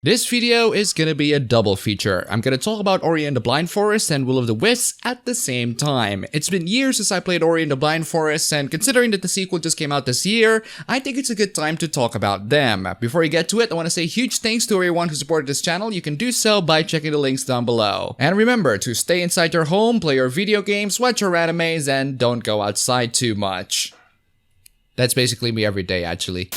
This video is gonna be a double feature. I'm gonna talk about Ori and the Blind Forest and Will of the Wisps at the same time. It's been years since I played Ori and the Blind Forest, and considering that the sequel just came out this year, I think it's a good time to talk about them. Before we get to it, I want to say huge thanks to everyone who supported this channel. You can do so by checking the links down below. And remember to stay inside your home, play your video games, watch your animes, and don't go outside too much. That's basically me every day, actually.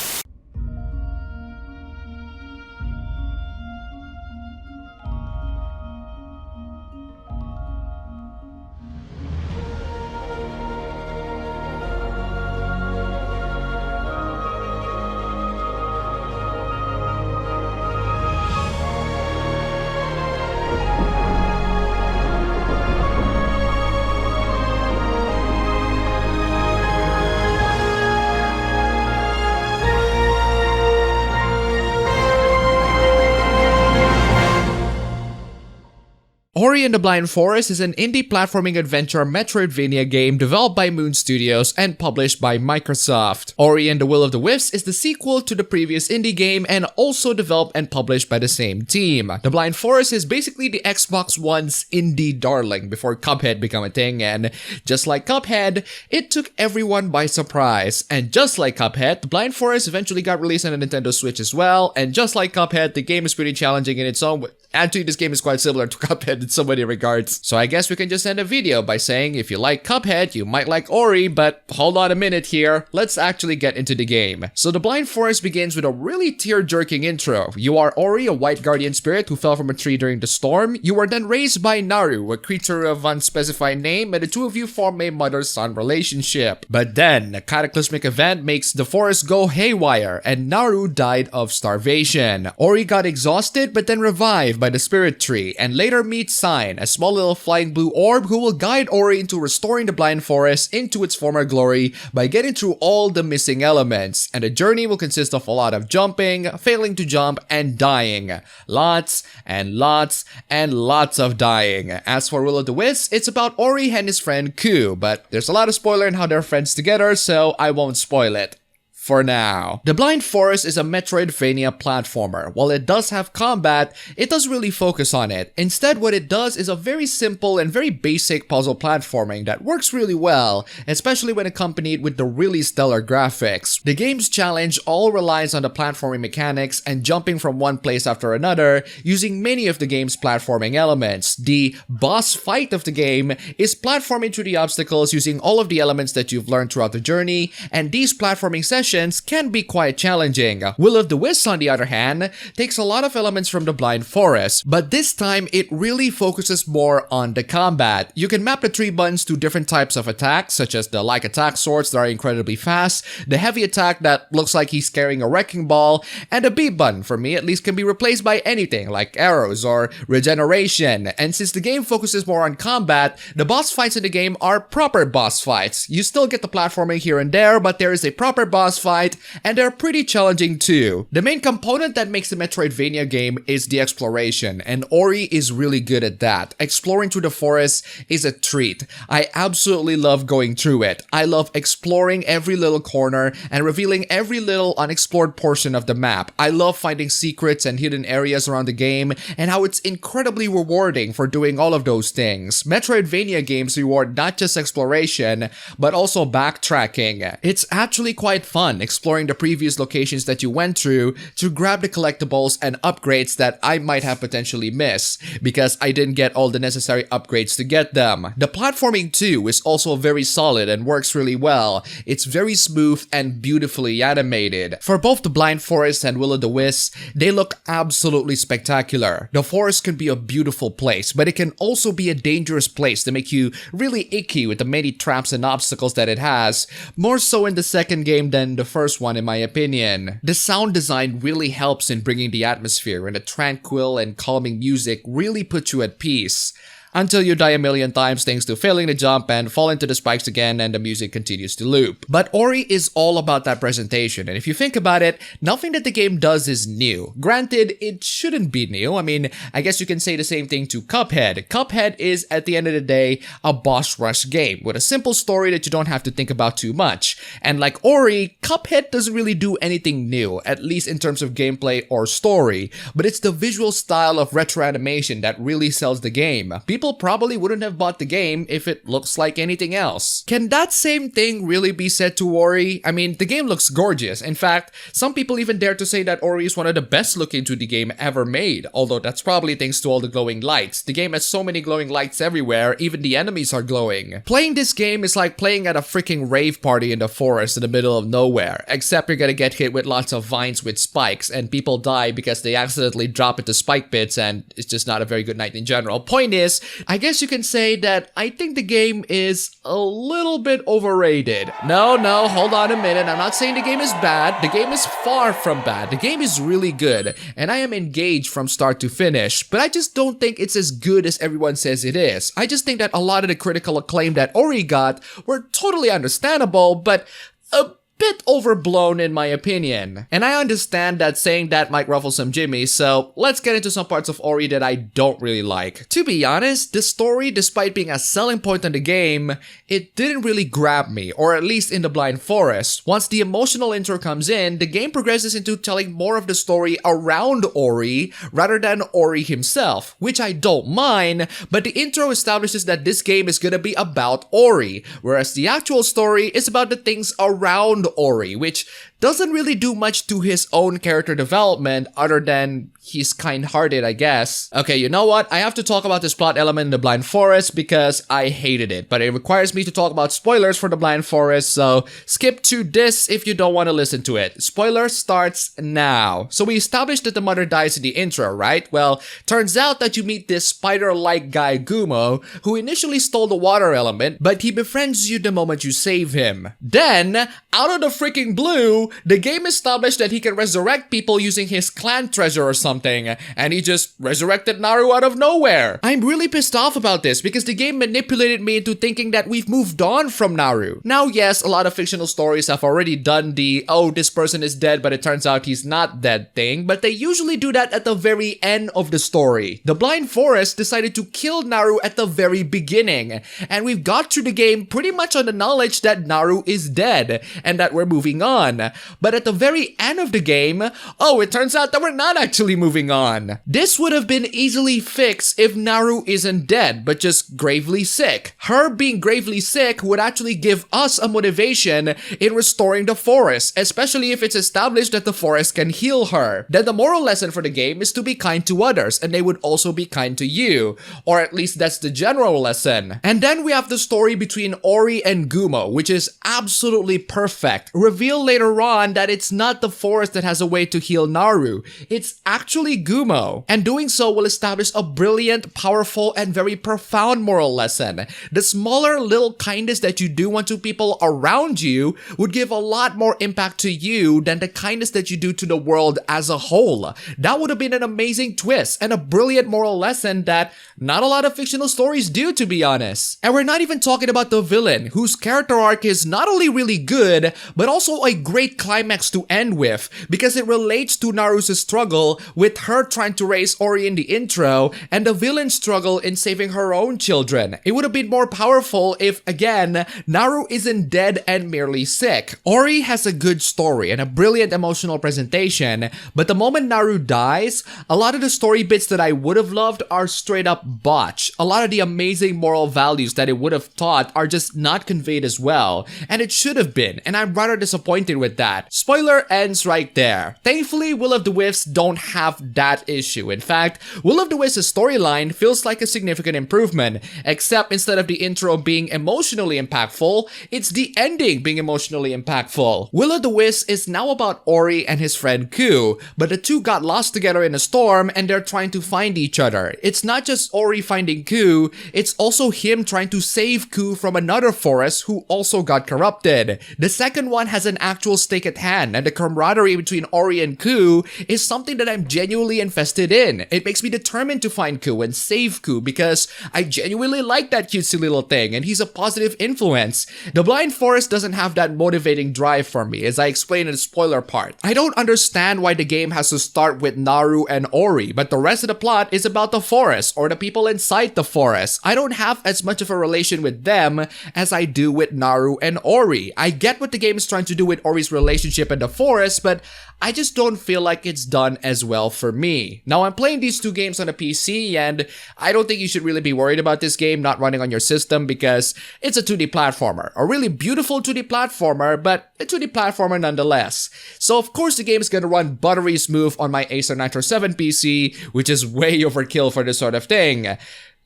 Ori and the Blind Forest is an indie platforming adventure Metroidvania game developed by Moon Studios and published by Microsoft. Ori and the Will of the Wisps is the sequel to the previous indie game and also developed and published by the same team. The Blind Forest is basically the Xbox One's indie darling before Cuphead became a thing, and just like Cuphead, it took everyone by surprise. And just like Cuphead, the Blind Forest eventually got released on the Nintendo Switch as well, and just like Cuphead, the game is pretty challenging in its own way. Actually, this game is quite similar to Cuphead in so many regards. So I guess we can just end the video by saying if you like Cuphead, you might like Ori, but hold on a minute here. Let's actually get into the game. So the Blind Forest begins with a really tear-jerking intro. You are Ori, a white guardian spirit who fell from a tree during the storm. You are then raised by Naru, a creature of unspecified name, and the two of you form a mother-son relationship. But then, a cataclysmic event makes the forest go haywire, and Naru died of starvation. Ori got exhausted, but then revived by the spirit tree, and later meets Sign, a small little flying blue orb who will guide Ori into restoring the Blind Forest into its former glory by getting through all the missing elements. And the journey will consist of a lot of jumping, failing to jump, and dying. Lots and lots and lots of dying. As for Will of the Wisps, it's about Ori and his friend Q, but there's a lot of spoiler in how they're friends together, so I won't spoil it. For now. The Blind Forest is a Metroidvania platformer. While it does have combat, it doesn't really focus on it. Instead, what it does is a very simple and very basic puzzle platforming that works really well, especially when accompanied with the really stellar graphics. The game's challenge all relies on the platforming mechanics and jumping from one place after another, using many of the game's platforming elements. The boss fight of the game is platforming through the obstacles using all of the elements that you've learned throughout the journey, and these platforming sessions can be quite challenging. Will of the Wisps, on the other hand, takes a lot of elements from the Blind Forest, but this time it really focuses more on the combat. You can map the 3 buttons to different types of attacks, such as the light attack swords that are incredibly fast, the heavy attack that looks like he's carrying a wrecking ball, and the B button, for me at least, can be replaced by anything like arrows or regeneration. And since the game focuses more on combat, the boss fights in the game are proper boss fights. You still get the platforming here and there, but there is a proper boss fight, and they're pretty challenging too. The main component that makes the Metroidvania game is the exploration, and Ori is really good at that. Exploring through the forest is a treat. I absolutely love going through it. I love exploring every little corner and revealing every little unexplored portion of the map. I love finding secrets and hidden areas around the game, and how it's incredibly rewarding for doing all of those things. Metroidvania games reward not just exploration, but also backtracking. It's actually quite fun exploring the previous locations that you went through to grab the collectibles and upgrades that I might have potentially missed, because I didn't get all the necessary upgrades to get them. The platforming too is also very solid and works really well. It's very smooth and beautifully animated. For both the Blind Forest and Will of the Wisps, they look absolutely spectacular. The forest can be a beautiful place, but it can also be a dangerous place to make you really icky with the many traps and obstacles that it has, more so in the second game than the first one in my opinion. The sound design really helps in bringing the atmosphere, and the tranquil and calming music really puts you at peace. until you die a million times thanks to failing to jump and fall into the spikes again, and the music continues to loop. But Ori is all about that presentation, and if you think about it, nothing that the game does is new. Granted, it shouldn't be new. I mean, I guess you can say the same thing to Cuphead. Cuphead is, at the end of the day, a boss rush game with a simple story that you don't have to think about too much. And like Ori, Cuphead doesn't really do anything new, at least in terms of gameplay or story, but it's the visual style of retro animation that really sells the game. People probably wouldn't have bought the game if it looks like anything else. Can that same thing really be said to Ori? I mean, the game looks gorgeous. In fact, some people even dare to say that Ori is one of the best looking 2D game ever made, although that's probably thanks to all the glowing lights. The game has so many glowing lights everywhere, even the enemies are glowing. Playing this game is like playing at a freaking rave party in the forest in the middle of nowhere, except you're gonna get hit with lots of vines with spikes, and people die because they accidentally drop into spike pits, and it's just not a very good night in general. Point is, I guess you can say that I think the game is a little bit overrated. No, hold on a minute. I'm not saying the game is bad. The game is far from bad. The game is really good, and I am engaged from start to finish, but I just don't think it's as good as everyone says it is. I just think that a lot of the critical acclaim that Ori got were totally understandable, but a bit overblown in my opinion. And I understand that saying that might ruffle some jimmies, so let's get into some parts of Ori that I don't really like. To be honest, the story, despite being a selling point in the game, it didn't really grab me, or at least in the Blind Forest. Once the emotional intro comes in, the game progresses into telling more of the story around Ori rather than Ori himself, which I don't mind, but the intro establishes that this game is gonna be about Ori, whereas the actual story is about the things around Ori, which doesn't really do much to his own character development other than he's kind-hearted, I guess. Okay, you know what? I have to talk about this plot element in the Blind Forest because I hated it, but it requires me to talk about spoilers for the Blind Forest, so skip to this if you don't want to listen to it. Spoiler starts now. So we established that the mother dies in the intro, right? Well, turns out that you meet this spider-like guy Gumo, who initially stole the water element, but he befriends you the moment you save him. Then, out of the freaking blue, the game established that he can resurrect people using his clan treasure or something, and he just resurrected Naru out of nowhere. I'm really pissed off about this because the game manipulated me into thinking that we've moved on from Naru. Now, yes, a lot of fictional stories have already done the, oh, this person is dead, but it turns out he's not dead thing, but they usually do that at the very end of the story. The Blind Forest decided to kill Naru at the very beginning, and we've got through the game pretty much on the knowledge that Naru is dead, and that we're moving on. But at the very end of the game, oh, it turns out that we're not actually moving on. This would have been easily fixed if Naru isn't dead, but just gravely sick. Her being gravely sick would actually give us a motivation in restoring the forest, especially if it's established that the forest can heal her. Then the moral lesson for the game is to be kind to others, and they would also be kind to you. Or at least that's the general lesson. And then we have the story between Ori and Gumo, which is absolutely perfect. Reveal later on that it's not the forest that has a way to heal Naru, it's actually Gumo. And doing so will establish a brilliant, powerful, and very profound moral lesson. The smaller little kindness that you do unto people around you would give a lot more impact to you than the kindness that you do to the world as a whole. That would have been an amazing twist and a brilliant moral lesson that not a lot of fictional stories do, to be honest. And we're not even talking about the villain, whose character arc is not only really good, but also a great climax to end with, because it relates to Naru's struggle with her trying to raise Ori in the intro, and the villain's struggle in saving her own children. It would have been more powerful if, again, Naru isn't dead and merely sick. Ori has a good story and a brilliant emotional presentation, but the moment Naru dies, a lot of the story bits that I would have loved are straight up botched. A lot of the amazing moral values that it would have taught are just not conveyed as well, and it should have been, and I'm rather disappointed with that. Spoiler ends right there. Thankfully, Will of the Wisps don't have that issue. In fact, Will of the Wisps' storyline feels like a significant improvement, except instead of the intro being emotionally impactful, it's the ending being emotionally impactful. Will of the Wisps is now about Ori and his friend Q, but the two got lost together in a storm and they're trying to find each other. It's not just Ori finding Q, it's also him trying to save Q from another forest who also got corrupted. The second one has an actual stake at hand, and the camaraderie between Ori and Q is something that I'm genuinely invested in. It makes me determined to find Q and save Q because I genuinely like that cutesy little thing, and he's a positive influence. The Blind Forest doesn't have that motivating drive for me, as I explained in the spoiler part. I don't understand why the game has to start with Naru and Ori, but the rest of the plot is about the forest or the people inside the forest. I don't have as much of a relation with them as I do with Naru and Ori. I get what the game is trying to do with Ori's relationship in the forest, but I just don't feel like it's done as well for me. Now, I'm playing these two games on a PC, and I don't think you should really be worried about this game not running on your system because it's a 2D platformer. A really beautiful 2D platformer, but a 2D platformer nonetheless. So of course the game is gonna run buttery smooth on my Acer Nitro 7 PC, which is way overkill for this sort of thing.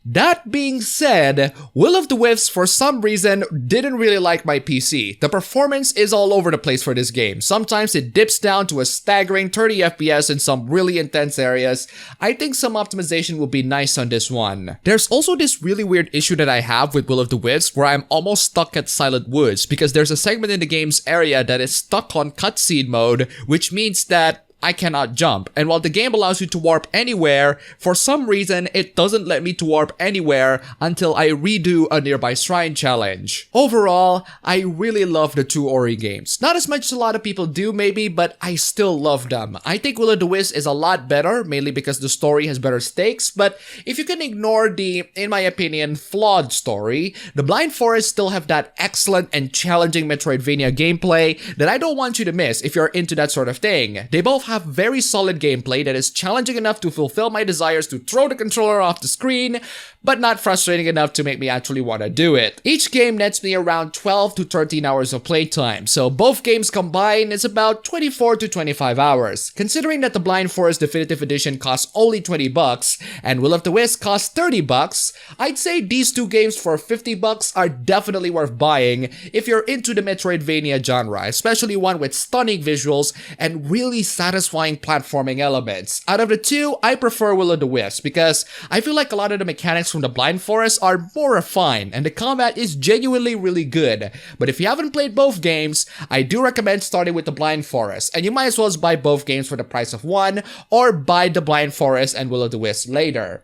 That being said, Will of the Wisps for some reason didn't really like my PC. The performance is all over the place for this game. Sometimes it dips down to a staggering 30 FPS in some really intense areas. I think some optimization would be nice on this one. There's also this really weird issue that I have with Will of the Wisps where I'm almost stuck at Silent Woods because there's a segment in the game's area that is stuck on cutscene mode, which means that I cannot jump. And while the game allows you to warp anywhere, for some reason it doesn't let me to warp anywhere until I redo a nearby shrine challenge. Overall, I really love the two Ori games. Not as much as a lot of people do maybe, but I still love them. I think Will of the Wisps is a lot better, mainly because the story has better stakes, but if you can ignore the, in my opinion, flawed story, the Blind Forest still have that excellent and challenging Metroidvania gameplay that I don't want you to miss if you're into that sort of thing. They both have very solid gameplay that is challenging enough to fulfill my desires to throw the controller off the screen, but not frustrating enough to make me actually want to do it. Each game nets me around 12 to 13 hours of playtime, so both games combined is about 24 to 25 hours. Considering that the Blind Forest Definitive Edition costs only $20 and Will of the Wisps costs $30, I'd say these two games for $50 are definitely worth buying if you're into the Metroidvania genre, especially one with stunning visuals and really satisfying platforming elements. Out of the two, I prefer Will of the Wisps because I feel like a lot of the mechanics from the Blind Forest are more refined and the combat is genuinely really good. But if you haven't played both games, I do recommend starting with the Blind Forest, and you might as well buy both games for the price of one or buy the Blind Forest and Will of the Wisps later.